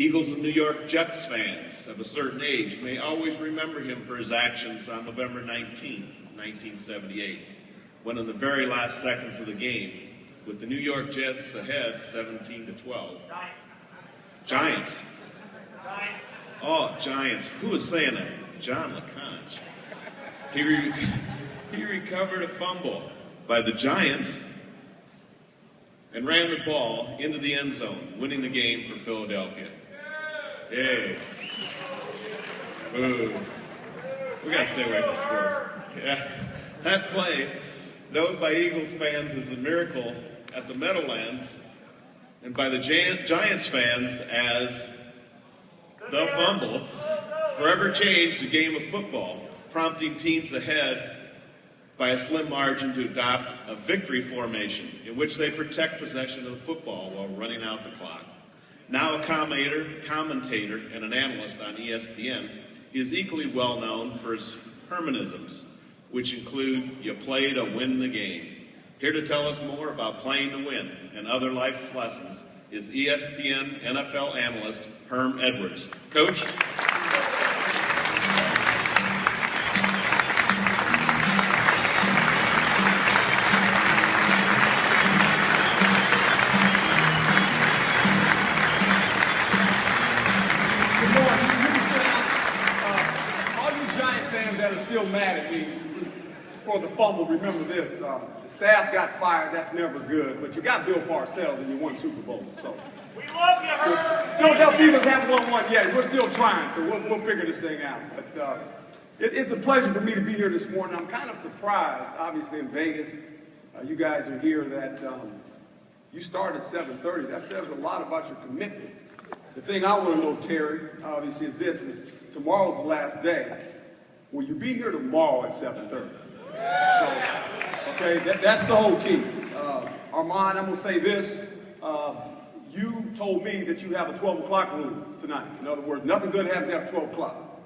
Eagles and New York Jets fans of a certain age may always remember him for his actions on November 19, 1978, when in the very last seconds of the game, with the New York Jets ahead 17-12. Giants. Oh, Giants. Who was saying that? John LeConte. He recovered a fumble by the Giants and ran the ball into the end zone, winning the game for Philadelphia. Yay. Boo. We got to stay away from sports. Yeah. That play, known by Eagles fans as the miracle at the Meadowlands, and by the Giants fans as the fumble, forever changed the game of football, prompting teams ahead by a slim margin to adopt a victory formation in which they protect possession of the football while running out the clock. Now a commentator and an analyst on ESPN, he is equally well known for his Hermanisms, which include, you play to win the game. Here to tell us more about playing to win and other life lessons is ESPN NFL analyst Herm Edwards. Coach? Still mad at me for the fumble. Remember this, the staff got fired, that's never good, but you got Bill Parcells and you won Super Bowl, so. We love you, Herm. Philadelphia Eagles haven't won one yet. We're still trying, so we'll figure this thing out. But it's a pleasure for me to be here this morning. I'm kind of surprised, obviously in Vegas, you guys are here, that you started at 7:30. That says a lot about your commitment. The thing I want to know, Terry, obviously is this, is tomorrow's the last day. Will you be here tomorrow at 7:30? So, okay, that's the whole key. Armand, I'm going to say this. You told me that you have a 12 o'clock rule tonight. In other words, nothing good happens after 12 o'clock.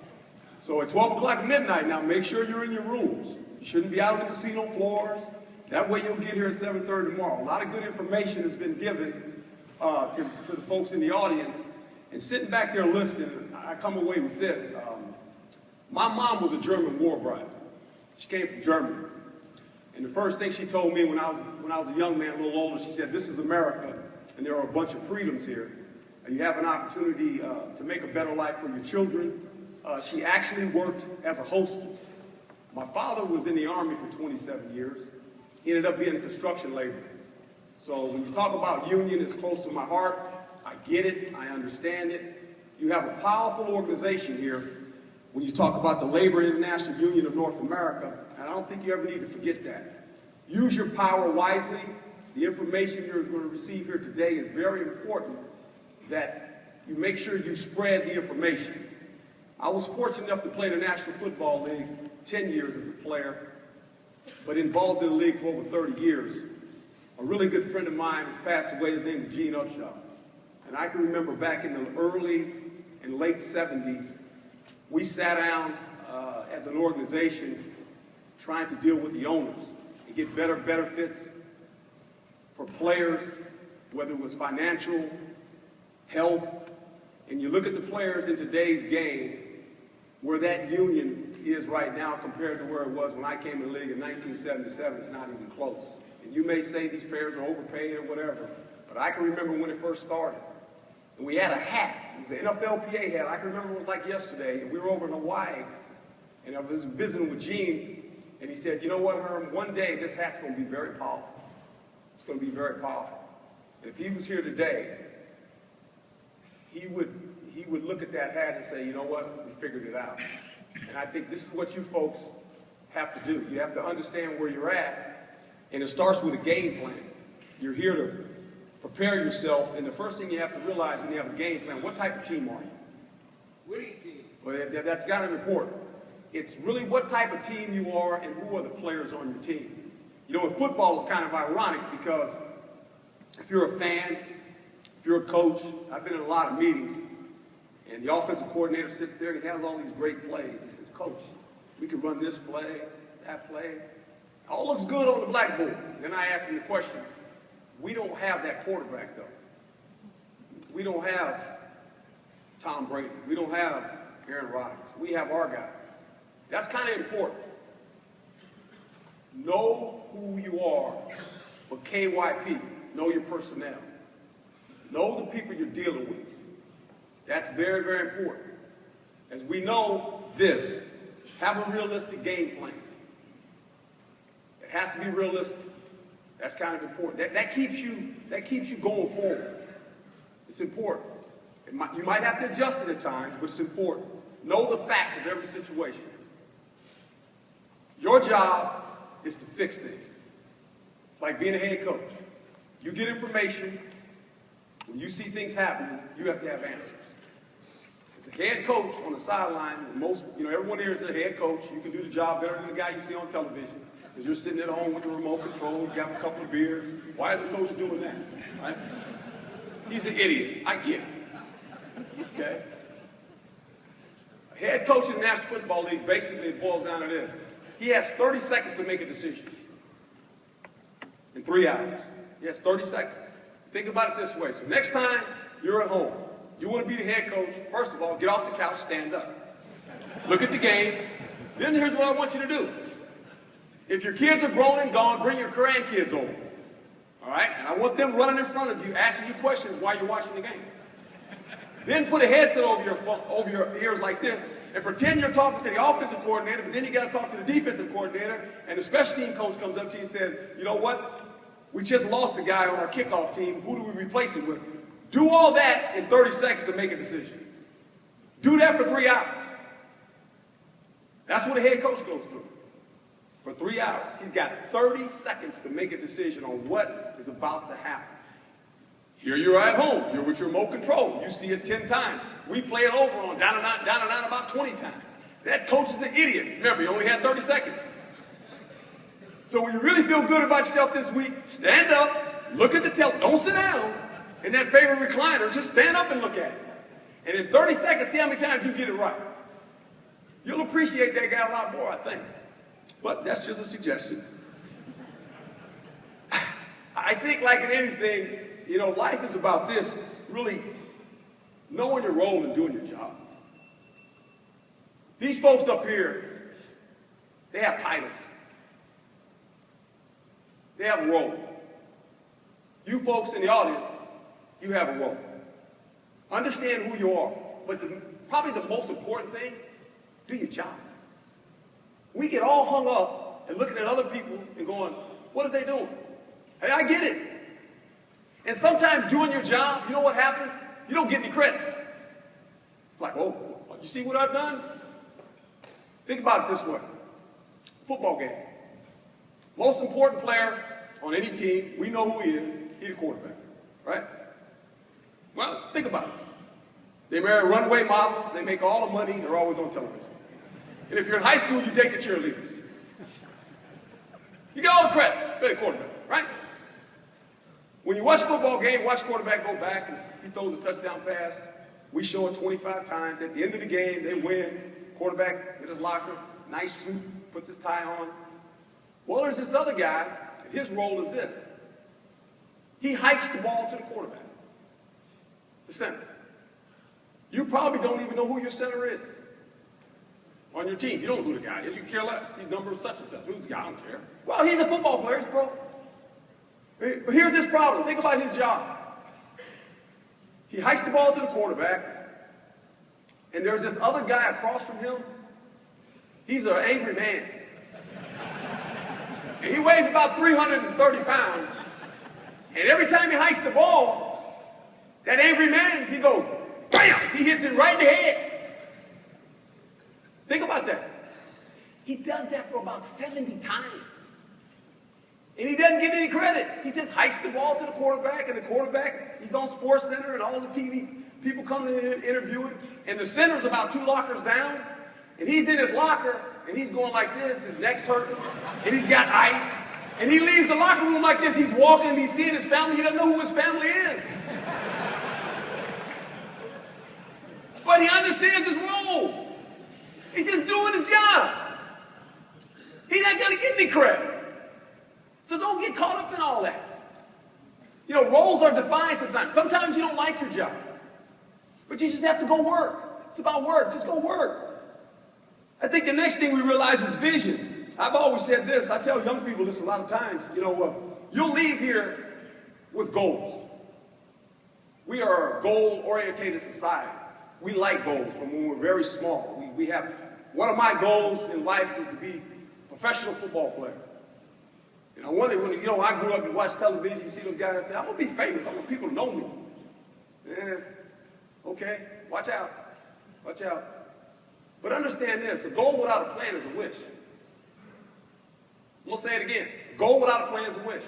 So at 12 o'clock midnight now, make sure you're in your rooms. You shouldn't be out on the casino floors. That way you'll get here at 7:30 tomorrow. A lot of good information has been given to the folks in the audience. And sitting back there listening, I come away with this. My mom was a German war bride. She came from Germany. And the first thing she told me when I was a young man, a little older, she said, this is America, and there are a bunch of freedoms here. And you have an opportunity to make a better life for your children. She actually worked as a hostess. My father was in the Army for 27 years. He ended up being a construction laborer. So when you talk about union, it's close to my heart. I get it. I understand it. You have a powerful organization here when you talk about the Labor International Union of North America, and I don't think you ever need to forget that. Use your power wisely. The information you're going to receive here today is very important, that you make sure you spread the information. I was fortunate enough to play in the National Football League 10 years as a player, but involved in the league for over 30 years. A really good friend of mine has passed away. His name is Gene Upshaw. And I can remember back in the early and late 70s, we sat down as an organization trying to deal with the owners and get better benefits for players, whether it was financial, health. And you look at the players in today's game, where that union is right now compared to where it was when I came in the league in 1977, it's not even close. And you may say these players are overpaid or whatever, but I can remember when it first started. And we had a hat. It was an NFLPA hat. I can remember it was like yesterday. And we were over in Hawaii. And I was visiting with Gene. And he said, you know what, Herm? One day this hat's going to be very powerful. It's going to be very powerful. And if he was here today, he would look at that hat and say, you know what? We figured it out. And I think this is what you folks have to do. You have to understand where you're at. And it starts with a game plan. You're here to prepare yourself, and the first thing you have to realize when you have a game plan, what type of team are you? Winning team. Well, that's kind of important. It's really what type of team you are and who are the players on your team. You know, in football, it's kind of ironic because if you're a fan, if you're a coach, I've been in a lot of meetings, and the offensive coordinator sits there and he has all these great plays. He says, Coach, we can run this play, that play. All looks good on the blackboard. Then I ask him the question, we don't have that quarterback, though. We don't have Tom Brady. We don't have Aaron Rodgers. We have our guy. That's kind of important. Know who you are, but KYP, know your personnel. Know the people you're dealing with. That's very, very important. As we know this, have a realistic game plan. It has to be realistic. That's kind of important. That keeps you going forward. It's important. You might have to adjust it at times, but it's important. Know the facts of every situation. Your job is to fix things. It's like being a head coach. You get information. When you see things happening, you have to have answers. As a head coach on the sideline, everyone here is a head coach. You can do the job better than the guy you see on television because you're sitting at home with the remote control, you have a couple of beers. Why is the coach doing that? Right? He's an idiot. I get it. Okay? A head coach in the National Football League, basically it boils down to this. He has 30 seconds to make a decision. In 3 hours. He has 30 seconds. Think about it this way. So next time you're at home, you want to be the head coach, first of all, get off the couch, stand up. Look at the game. Then here's what I want you to do. If your kids are grown and gone, bring your grandkids over. All right? And I want them running in front of you, asking you questions while you're watching the game. Then put a headset over your ears like this and pretend you're talking to the offensive coordinator, but then you got to talk to the defensive coordinator, and the special team coach comes up to you and says, you know what? We just lost a guy on our kickoff team. Who do we replace him with? Do all that in 30 seconds and make a decision. Do that for 3 hours. That's what a head coach goes through. For 3 hours. He's got 30 seconds to make a decision on what is about to happen. Here you're at home. You're with your remote control. You see it 10 times. We play it over on down and out about 20 times. That coach is an idiot. Remember, you only had 30 seconds. So when you really feel good about yourself this week, stand up, look at the television. Don't sit down in that favorite recliner. Just stand up and look at it. And in 30 seconds, see how many times you get it right. You'll appreciate that guy a lot more, I think. But that's just a suggestion. I think like in anything, life is about this, really knowing your role and doing your job. These folks up here, they have titles. They have a role. You folks in the audience, you have a role. Understand who you are. But probably the most important thing, do your job. We get all hung up and looking at other people and going, what are they doing? Hey, I get it. And sometimes doing your job, you know what happens? You don't get any credit. It's like, oh, you see what I've done? Think about it this way. Football game. Most important player on any team, we know who he is. He's the quarterback, right? Well, think about it. They marry runway models. They make all the money. They're always on television. And if you're in high school, you date the cheerleaders. You get all the credit. You're the quarterback, right? When you watch a football game, watch the quarterback go back and he throws a touchdown pass. We show it 25 times. At the end of the game, they win. Quarterback in his locker, nice suit, puts his tie on. Well, there's this other guy, and his role is this. He hikes the ball to the quarterback, the center. You probably don't even know who your center is on your team. You don't know who the guy is. You care less. He's number such and such. Who's the guy? I don't care. Well, he's a football player, bro. But here's this problem. Think about his job. He hikes the ball to the quarterback, and there's this other guy across from him. He's an angry man. And he weighs about 330 pounds. And every time he hikes the ball, that angry man, he goes, bam! He hits him right in the head. Think about that. He does that for about 70 times. And he doesn't get any credit. He just hikes the ball to the quarterback, and the quarterback, he's on SportsCenter, and all the TV people come in and interview him. And the center's about 2 lockers down, and he's in his locker, and he's going like this, his neck's hurting, and he's got ice. And he leaves the locker room like this. He's walking, and he's seeing his family. He doesn't know who his family is. But he understands his role. He's just doing his job. He's not going to get any credit. So don't get caught up in all that. Roles are defined sometimes. Sometimes you don't like your job. But you just have to go work. It's about work. Just go work. I think the next thing we realize is vision. I've always said this. I tell young people this a lot of times. You'll leave here with goals. We are a goal-oriented society. We like goals from when we're very small. We have, one of my goals in life was to be a professional football player. When I grew up and watched television, you see those guys say, I'm going to be famous. I want people to know me. Yeah, okay, watch out. Watch out. But understand this, a goal without a plan is a wish. I'm going to say it again. A goal without a plan is a wish.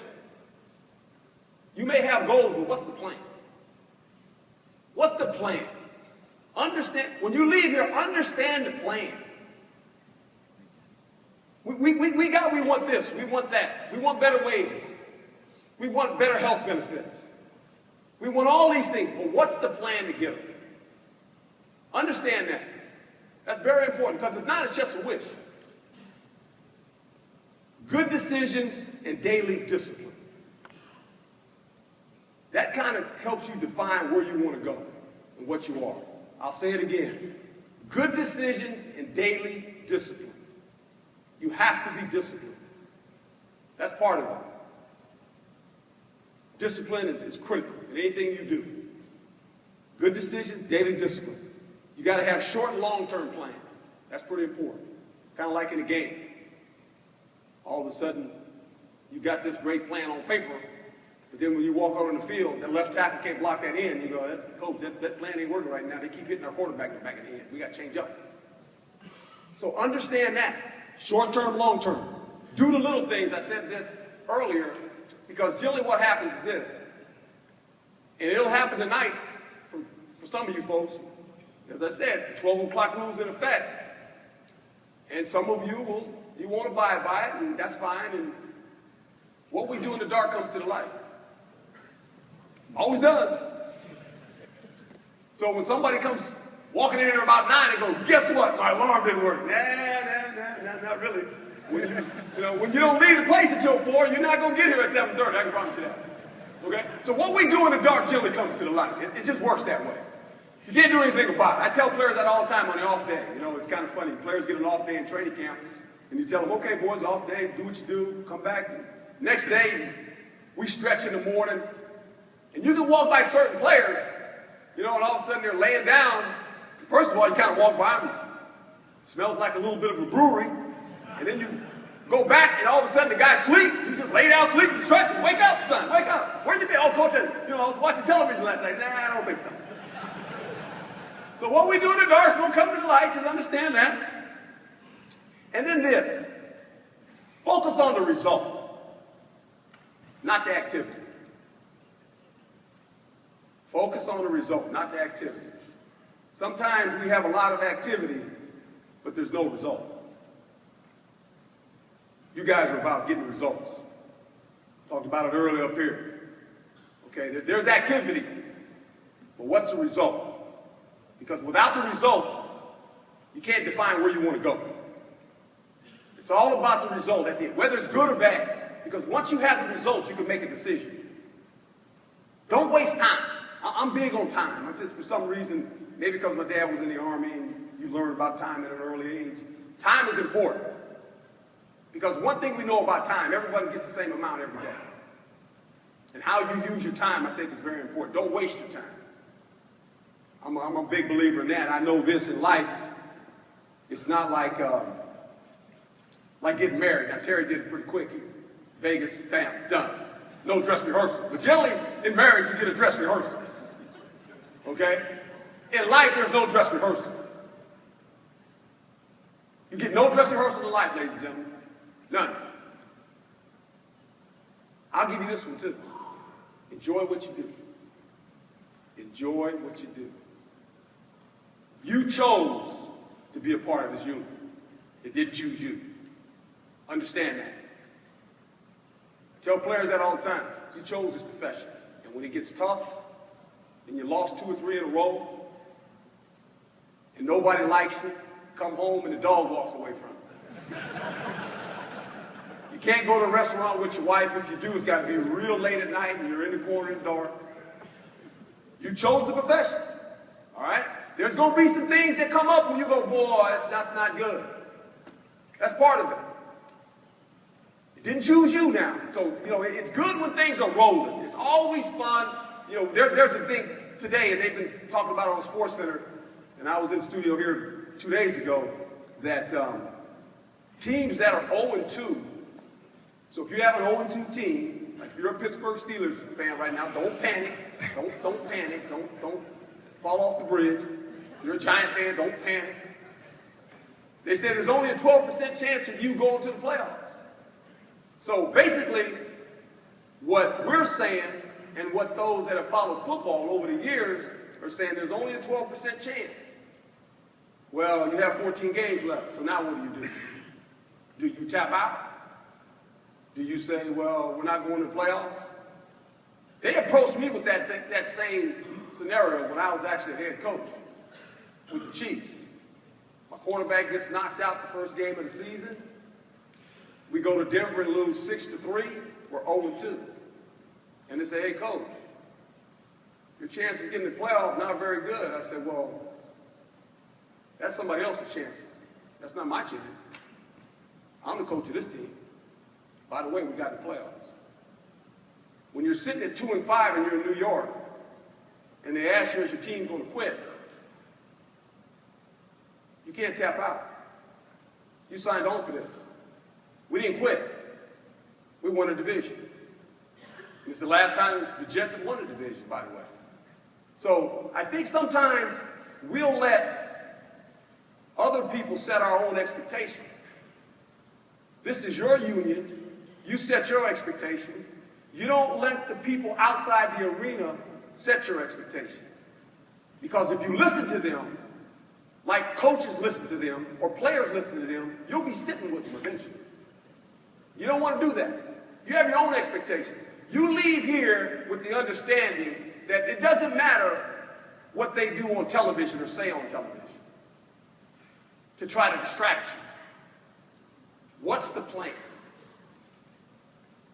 You may have goals, but what's the plan? What's the plan? Understand, when you leave here, understand the plan. We want this, we want that. We want better wages. We want better health benefits. We want all these things, but what's the plan to get them? Understand that. That's very important, because if not, it's just a wish. Good decisions and daily discipline. That kind of helps you define where you want to go and what you are. I'll say it again. Good decisions and daily discipline. You have to be disciplined. That's part of it. Discipline is critical in anything you do. Good decisions, daily discipline. You got to have short and long-term plans. That's pretty important. Kind of like in a game. All of a sudden, you got this great plan on paper, but then when you walk out on the field, that left tackle can't block that in. You go, coach, that plan ain't working right now. They keep hitting our quarterback in the back of the end. We got to change up. So understand that. Short-term, long-term. Do the little things. I said this earlier, because generally what happens is this, and it'll happen tonight for some of you folks. As I said, 12 o'clock rules in effect, and some of you won't abide by it, and that's fine, and what we do in the dark comes to the light. Always does. So when somebody comes walking in here about 9 and go, guess what? My alarm didn't work. Nah, not really. When you don't leave the place until 4, you're not going to get here at 7:30. I can promise you that. Okay? So what we do in the dark generally comes to the light. It just works that way. You can't do anything about it. I tell players that all the time on the off day. It's kind of funny. Players get an off day in training camp, and you tell them, okay, boys, off day, do what you do, come back. Next day, we stretch in the morning, and you can walk by certain players, and all of a sudden they're laying down. First of all, you kind of walk by them. It smells like a little bit of a brewery, and then you go back, and all of a sudden the guy's asleep. He's just laid down sleeping, stretching. Wake up, son, wake up. Where you been? Oh, coach, I was watching television last night. Nah, I don't think so. So what we do in the dark is we'll come to the light, just understand that. And then this. Focus on the result, not the activity. Focus on the result, not the activity. Sometimes we have a lot of activity, but there's no result. You guys are about getting results. Talked about it earlier up here. Okay, there's activity, but what's the result? Because without the result, you can't define where you want to go. It's all about the result at the end, whether it's good or bad. Because once you have the results, you can make a decision. Don't waste time. I'm big on time. I'm just, for some reason, maybe because my dad was in the Army and you learn about time at an early age. Time is important. Because one thing we know about time, everybody gets the same amount every day. And how you use your time, I think, is very important. Don't waste your time. I'm a big believer in that. I know this in life. It's not like getting married. Now, Terry did it pretty quick here. Vegas, bam, done. No dress rehearsal. But generally, in marriage, you get a dress rehearsal. Okay? In life, there's no dress rehearsal. You get no dress rehearsal in life, ladies and gentlemen. None. I'll give you this one, too. Enjoy what you do. Enjoy what you do. You chose to be a part of this unit. It didn't choose you. Understand that. I tell players that all the time. You chose this profession. And when it gets tough, and you lost 2 or 3 in a row, and nobody likes you, come home and the dog walks away from you. You can't go to a restaurant with your wife. If you do, it's got to be real late at night and you're in the corner in the dark. You chose the profession. All right? There's going to be some things that come up when you go, boy, that's not good. That's part of it. It didn't choose you now. So, it's good when things are rolling. It's always fun. There's a thing today, and they've been talking about it on Sports Center, and I was in the studio here 2 days ago, that teams that are 0-2, so if you have an 0-2 team, like if you're a Pittsburgh Steelers fan right now, don't panic. Don't panic. Don't fall off the bridge. If you're a Giant fan, don't panic. They said there's only a 12% chance of you going to the playoffs. So basically, what we're saying and what those that have followed football over the years are saying there's only a 12% chance. Well, you have 14 games left, so now what do? Do you tap out? Do you say, well, we're not going to the playoffs? They approached me with that same scenario when I was actually a head coach with the Chiefs. My quarterback gets knocked out the first game of the season. We go to Denver and lose 6-3. We're 0-2. And they say, hey, coach, your chance of getting the playoff not very good. I said, well, that's somebody else's chances. That's not my chance. I'm the coach of this team. By the way, we got the playoffs. When you're sitting at 2-5 and you're in New York, and they ask you, is your team going to quit? You can't tap out. You signed on for this. We didn't quit. We won a division. It's the last time the Jets have won a division, by the way. So I think sometimes we'll let other people set our own expectations. This is your union. You set your expectations. You don't let the people outside the arena set your expectations. Because if you listen to them, like coaches listen to them, or players listen to them, you'll be sitting with them eventually. You don't want to do that. You have your own expectations. You leave here with the understanding that it doesn't matter what they do on television or say on television to try to distract you. What's the plan?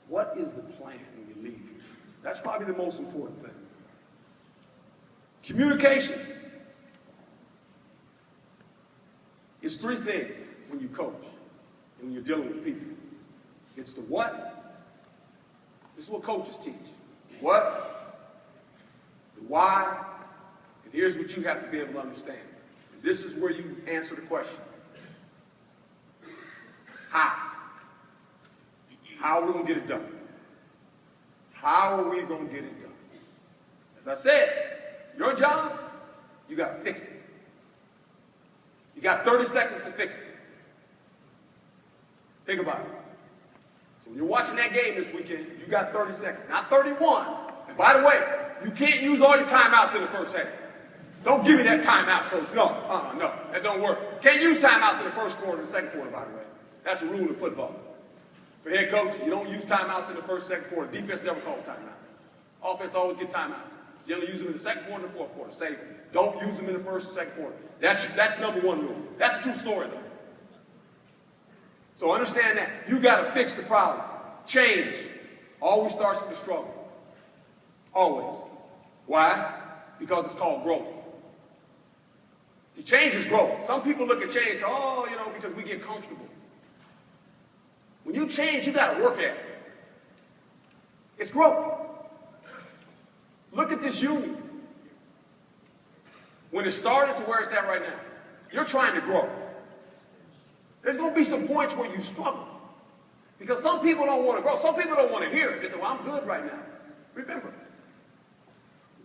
What is the plan when you leave here? That's probably the most important thing. Communications. It's three things when you coach and when you're dealing with people. It's the what. This is what coaches teach. The what, the why, and here's what you have to be able to understand. This is where you answer the question. How? How are we going to get it done? How are we going to get it done? As I said, your job, you got to fix it. You got 30 seconds to fix it. Think about it. So when you're watching that game this weekend, you got 30 seconds, not 31. And by the way, you can't use all your timeouts in the first half. Don't give me that timeout, coach. No, that don't work. Can't use timeouts in the first quarter and the second quarter, by the way. That's a rule of football. For head coach, you don't use timeouts in the first, second quarter. Defense never calls timeouts. Offense always get timeouts. Generally use them in the second quarter and the fourth quarter. Say, don't use them in the first and second quarter. That's number one rule. That's a true story, though. So understand that. You got to fix the problem. Change always starts with the struggle. Always. Why? Because it's called growth. See, change is growth. Some people look at change and say, oh, because we get comfortable. When you change, you got to work at it. It's growth. Look at this union. When it started to where it's at right now, you're trying to grow. There's going to be some points where you struggle. Because some people don't want to grow. Some people don't want to hear it. They say, well, I'm good right now. Remember,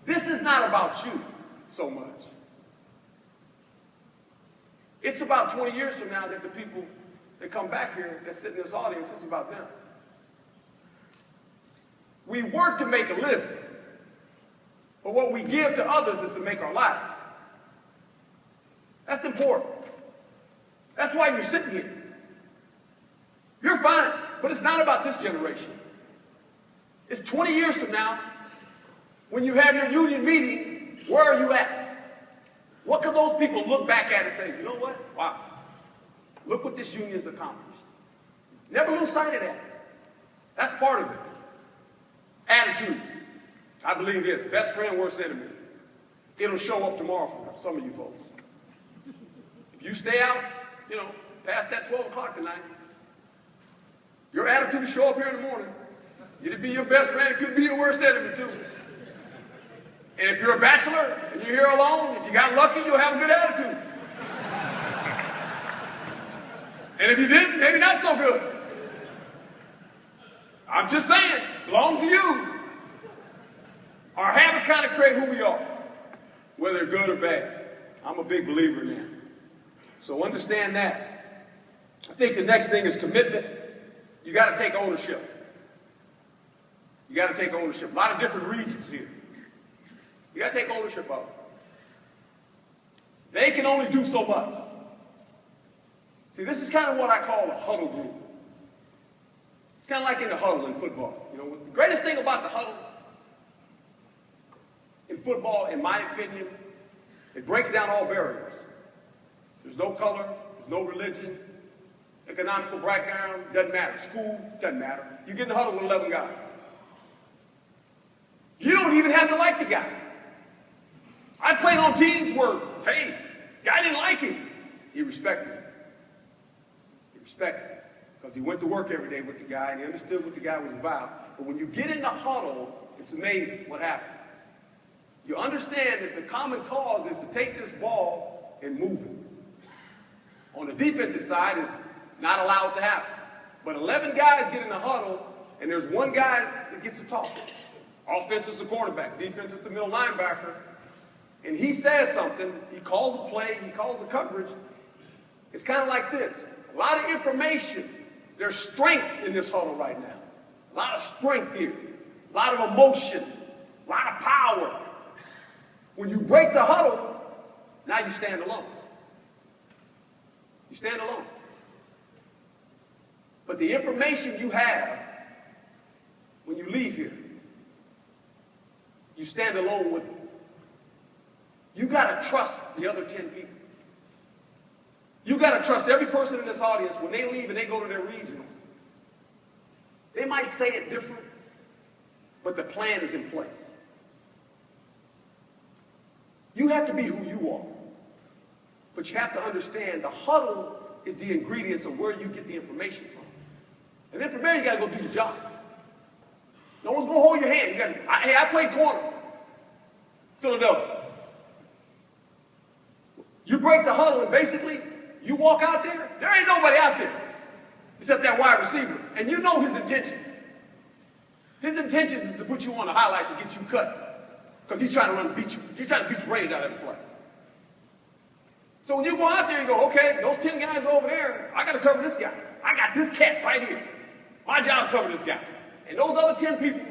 this is not about you so much. It's about 20 years from now that the people that come back here that sit in this audience, it's about them. We work to make a living. But what we give to others is to make our lives. That's important. That's why you're sitting here. You're fine, but it's not about this generation. It's 20 years from now, when you have your union meeting, where are you at? What can those people look back at and say, you know what? Wow, look what this union's accomplished. Never lose sight of that. That's part of it. Attitude. I believe this. Best friend, worst enemy. It'll show up tomorrow for us. some of you folks. If you stay out, past that 12 o'clock tonight, your attitude will show up here in the morning. It'll be your best friend. It could be your worst enemy, too. And if you're a bachelor and you're here alone, if you got lucky, you'll have a good attitude. And if you didn't, maybe not so good. I'm just saying, belongs to you. Our habits kind of create who we are, whether good or bad. I'm a big believer in that. So understand that. I think the next thing is commitment. You got to take ownership. You got to take ownership. A lot of different regions here. You got to take ownership of it. They can only do so much. See, this is kind of what I call a huddle group. It's kind of like in the huddle in football. The greatest thing about the huddle in football, in my opinion, it breaks down all barriers. There's no color, there's no religion, economical background, doesn't matter. School, doesn't matter. You get in the huddle with 11 guys. You don't even have to like the guy. I played on teams where, hey, guy didn't like him. He respected him. He respected him because he went to work every day with the guy and he understood what the guy was about. But when you get in the huddle, it's amazing what happens. You understand that the common cause is to take this ball and move it. On the defensive side, it's not allowed to happen. But 11 guys get in the huddle, and there's one guy that gets to talk. Offense is the quarterback, defense is the middle linebacker. And he says something, he calls a play, he calls a coverage. It's kind of like this. A lot of information. There's strength in this huddle right now. A lot of strength here. A lot of emotion. A lot of power. When you break the huddle, now you stand alone. You stand alone. But the information you have when you leave here, you stand alone with it. You got to trust the other 10 people. You got to trust every person in this audience when they leave and they go to their regions. They might say it different, but the plan is in place. You have to be who you are. But you have to understand the huddle is the ingredients of where you get the information from. And then from there, you got to go do the job. No one's going to hold your hand. Hey, I played corner. Philadelphia. You break the huddle and basically you walk out there, there ain't nobody out there except that wide receiver. And you know his intentions. His intentions is to put you on the highlights and get you cut. Because he's trying to beat you. He's trying to beat your brains out of every play. So when you go out there and go, okay, those 10 guys are over there, I got to cover this guy. I got this cat right here. My job to cover this guy. And those other 10 people,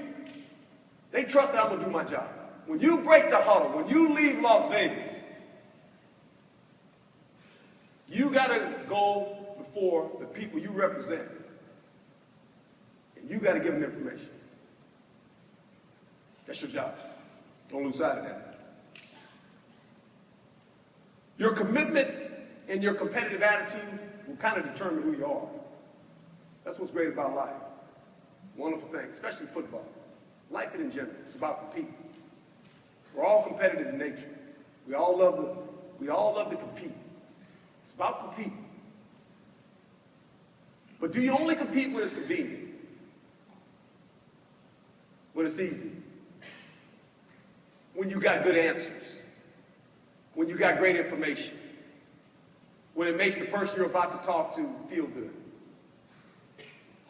they trust that I'm going to do my job. When you break the huddle, when you leave Las Vegas, you got to go before the people you represent. And you got to give them information. That's your job. Don't lose sight of that. Your commitment and your competitive attitude will kind of determine who you are. That's what's great about life. Wonderful thing, especially football. Life in general, it's about competing. We're all competitive in nature. We all love to compete. It's about competing. But do you only compete when it's convenient? When it's easy? When you got good answers? When you got great information? When it makes the person you're about to talk to feel good?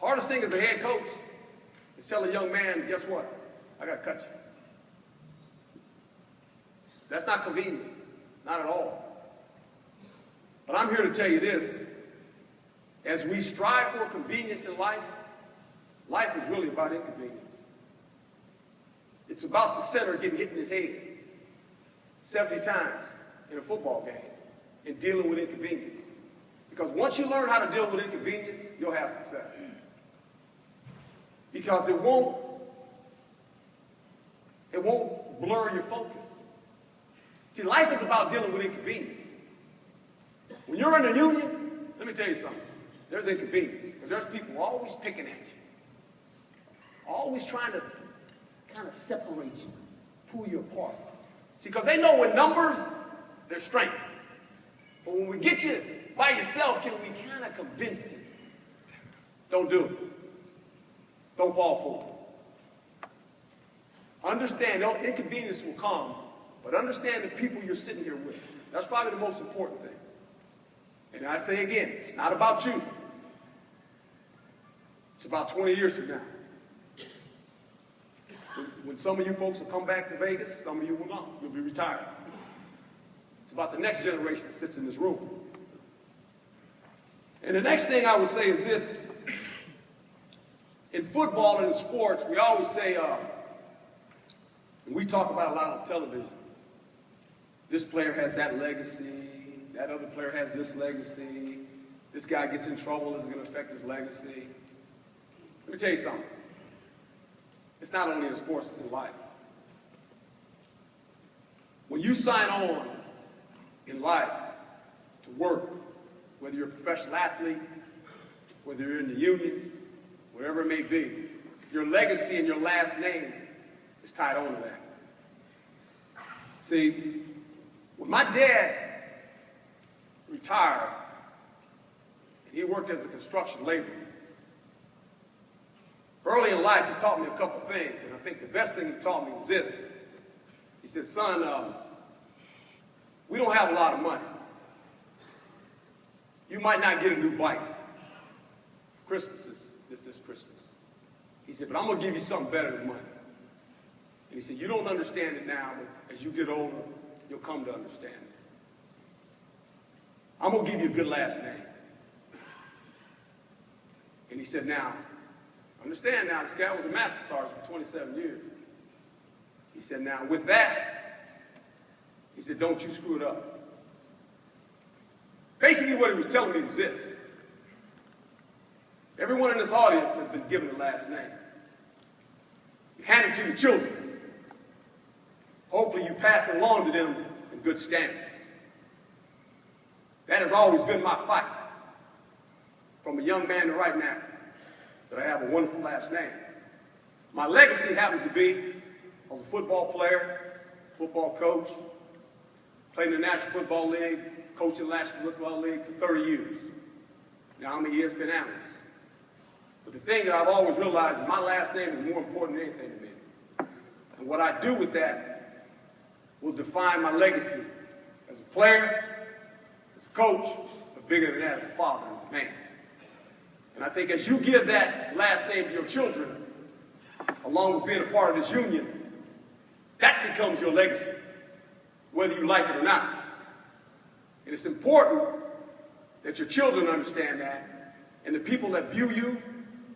Hardest thing as a head coach is tell a young man, guess what? I got to cut you. That's not convenient. Not at all. But I'm here to tell you this. As we strive for convenience in life, life is really about inconvenience. It's about the center getting hit in his head 70 times in a football game and dealing with inconvenience. Because once you learn how to deal with inconvenience, you'll have success. Because it won't blur your focus. See, life is about dealing with inconvenience. When you're in a union, let me tell you something. There's inconvenience. Because there's people always picking at you. Always trying to kind of separate you, pull you apart. See, because they know when numbers their strength. But when we get you by yourself, can we kind of convince you? Don't do it. Don't fall for it. Understand, no inconvenience will come, but understand the people you're sitting here with. That's probably the most important thing. And I say again, it's not about you. It's about 20 years from now. When some of you folks will come back to Vegas, some of you will not. You'll be retired. It's about the next generation that sits in this room. And the next thing I would say is this. In football and in sports, we always say, and we talk about a lot on television, this player has that legacy, that other player has this legacy, this guy gets in trouble, it's going to affect his legacy. Let me tell you something. It's not only in sports, it's in life. When you sign on in life to work, whether you're a professional athlete, whether you're in the union, wherever it may be, your legacy and your last name is tied on to that. See, when my dad retired, and he worked as a construction laborer, early in life, he taught me a couple things, and I think the best thing he taught me was this. He said, son, we don't have a lot of money. You might not get a new bike. Christmas is this Christmas. He said, but I'm going to give you something better than money. And he said, you don't understand it now, but as you get older, you'll come to understand it. I'm going to give you a good last name. And he said, now, understand now, this guy was a master sergeant for 27 years. He said, now, with that, he said, don't you screw it up. Basically, what he was telling me was this. Everyone in this audience has been given a last name. You hand it to your children. Hopefully, you pass it along to them in good standards. That has always been my fight. From a young man to right now, that I have a wonderful last name. My legacy happens to be, I was a football player, football coach, played in the National Football League, coached in the National Football League for 30 years. Now I'm a ESPN analyst. But the thing that I've always realized is my last name is more important than anything to me. And what I do with that will define my legacy as a player, as a coach, but bigger than that, as a father, as a man. And I think as you give that last name to your children, along with being a part of this union, that becomes your legacy, whether you like it or not. And it's important that your children understand that, and the people that view you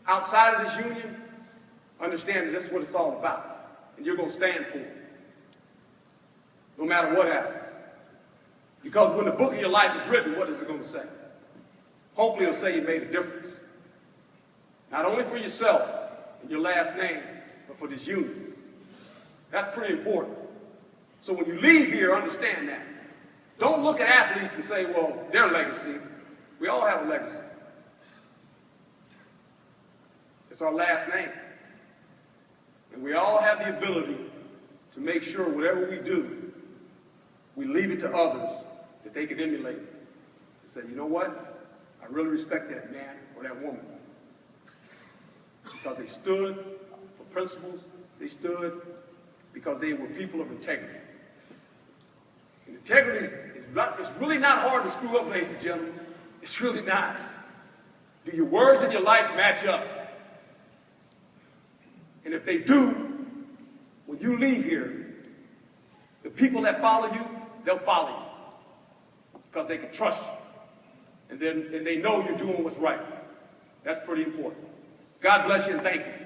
outside of this union understand that this is what it's all about, and you're going to stand for it, no matter what happens. Because when the book of your life is written, what is it going to say? Hopefully it'll say you made a difference. Not only for yourself and your last name, but for this union. That's pretty important. So when you leave here, understand that. Don't look at athletes and say, well, their legacy. We all have a legacy. It's our last name. And we all have the ability to make sure whatever we do, we leave it to others that they can emulate. And say, you know what? I really respect that man or that woman. Because they stood for principles. They stood because they were people of integrity. And integrity is really not hard to screw up, ladies and gentlemen. It's really not. Do your words and your life match up? And if they do, when you leave here, the people that follow you, they'll follow you. Because they can trust you. And they know you're doing what's right. That's pretty important. God bless you and thank you.